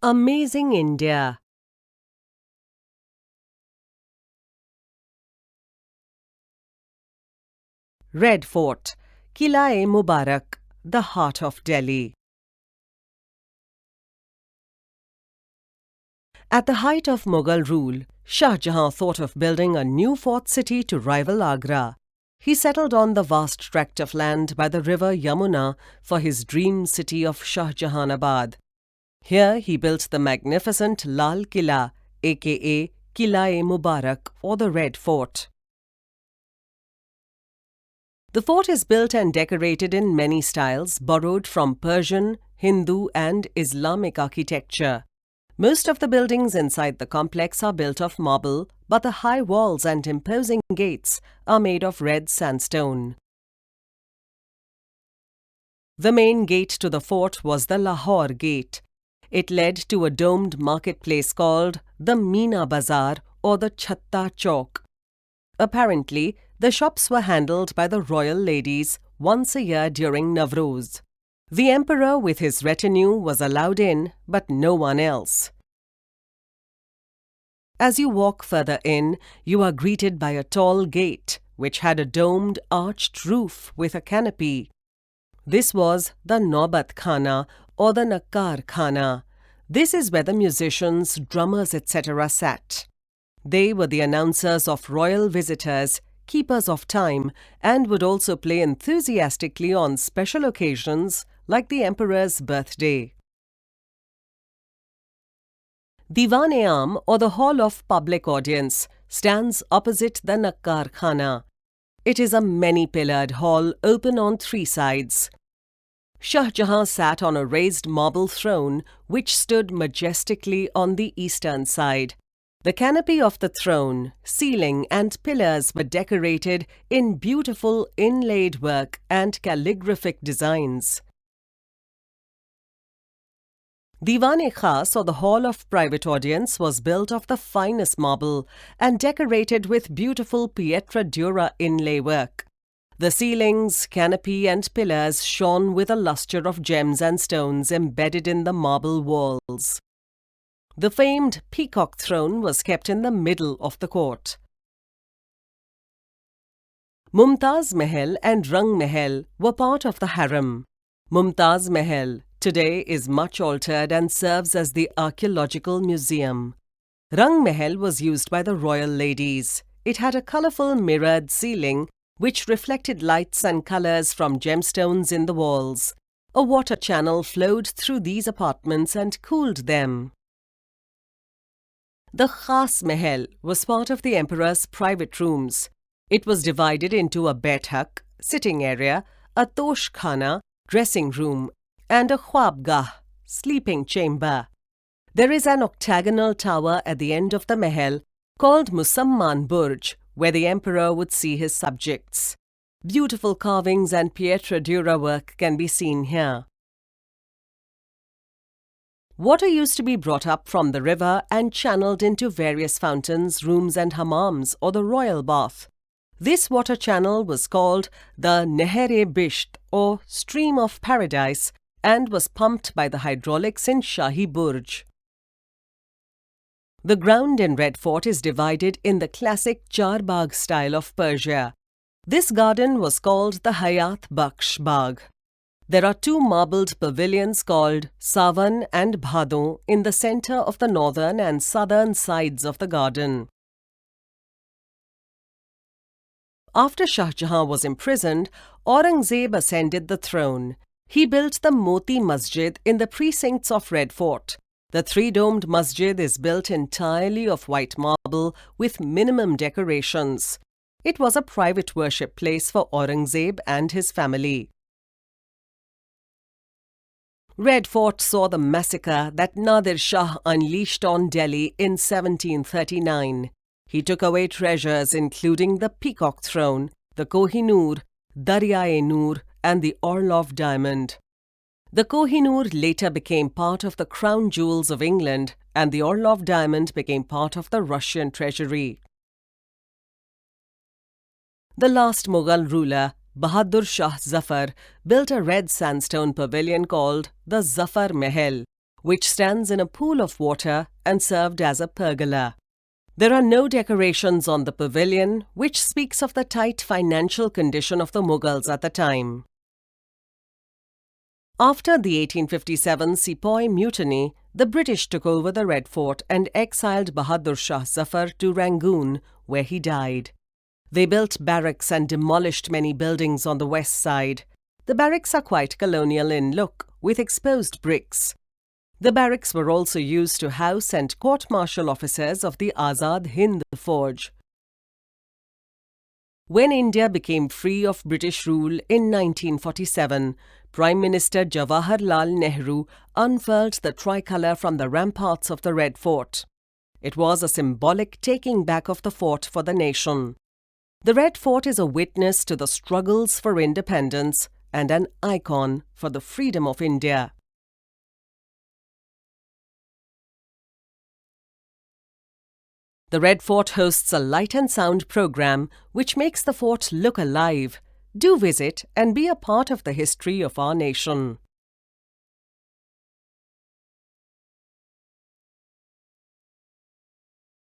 Amazing India. Red Fort, Qila-e-Mubarak, the heart of Delhi. At the height of Mughal rule, Shah Jahan thought of building a new fort city to rival Agra. He settled on the vast tract of land by the river Yamuna for his dream city of Shah Jahanabad. Here he built the magnificent Lal Qila, aka Qila-e-Mubarak or the Red Fort. The fort is built and decorated in many styles borrowed from Persian, Hindu and Islamic architecture. Most of the buildings inside the complex are built of marble, but the high walls and imposing gates are made of red sandstone. The main gate to the fort was the Lahore Gate. It led to a domed marketplace called the Meena Bazaar or the Chhatta Chowk. Apparently, the shops were handled by the royal ladies once a year during Navroz. The emperor with his retinue was allowed in, but no one else. As you walk further in, you are greeted by a tall gate, which had a domed, arched roof with a canopy. This was the Naubat Khana or the Nakkar Khana. This is where the musicians, drummers, etc. sat. They were the announcers of royal visitors, keepers of time, and would also play enthusiastically on special occasions like the emperor's birthday. Diwan-e-Aam or the Hall of Public Audience stands opposite the Nakkar Khana. It is a many-pillared hall open on three sides. Shah Jahan sat on a raised marble throne which stood majestically on the eastern side. The canopy of the throne, ceiling and pillars were decorated in beautiful inlaid work and calligraphic designs. Diwan-e-Khas or the Hall of Private Audience was built of the finest marble and decorated with beautiful Pietra Dura inlay work. The ceilings, canopy and pillars shone with a lustre of gems and stones embedded in the marble walls. The famed peacock throne was kept in the middle of the court. Mumtaz Mahal and Rang Mahal were part of the harem. Mumtaz Mahal today is much altered and serves as the archaeological museum. Rang Mahal was used by the royal ladies. It had a colourful mirrored ceiling which reflected lights and colours from gemstones in the walls. A water channel flowed through these apartments and cooled them. The Khas Mahal was part of the emperor's private rooms. It was divided into a Baithak, sitting area, a Tosh Khana, dressing room, and a Khwabgah, sleeping chamber. There is an octagonal tower at the end of the Mahal called Musamman Burj, where the emperor would see his subjects. Beautiful carvings and Pietra Dura work can be seen here. Water used to be brought up from the river and channeled into various fountains, rooms and hammams or the royal bath. This water channel was called the Neher-e-Bisht or Stream of Paradise and was pumped by the hydraulics in Shahi Burj. The ground in Red Fort is divided in the classic Charbagh style of Persia. This garden was called the Hayat Bakhsh Bagh. There are two marbled pavilions called Sawan and Bhadon in the center of the northern and southern sides of the garden. After Shah Jahan was imprisoned, Aurangzeb ascended the throne. He built the Moti Masjid in the precincts of Red Fort. The three-domed masjid is built entirely of white marble with minimum decorations. It was a private worship place for Aurangzeb and his family. Red Fort saw the massacre that Nadir Shah unleashed on Delhi in 1739. He took away treasures including the Peacock Throne, the Kohinoor, Darya-e-Noor and the Orlov Diamond. The Kohinoor later became part of the crown jewels of England and the Orlov Diamond became part of the Russian treasury. The last Mughal ruler, Bahadur Shah Zafar, built a red sandstone pavilion called the Zafar Mahal, which stands in a pool of water and served as a pergola. There are no decorations on the pavilion, which speaks of the tight financial condition of the Mughals at the time. After the 1857 Sepoy Mutiny, the British took over the Red Fort and exiled Bahadur Shah Zafar to Rangoon, where he died. They built barracks and demolished many buildings on the west side. The barracks are quite colonial in look, with exposed bricks. The barracks were also used to house and court-martial officers of the Azad Hind Fauj. When India became free of British rule in 1947, Prime Minister Jawaharlal Nehru unfurled the tricolour from the ramparts of the Red Fort. It was a symbolic taking back of the fort for the nation. The Red Fort is a witness to the struggles for independence and an icon for the freedom of India. The Red Fort hosts a light and sound program which makes the fort look alive. Do visit and be a part of the history of our nation.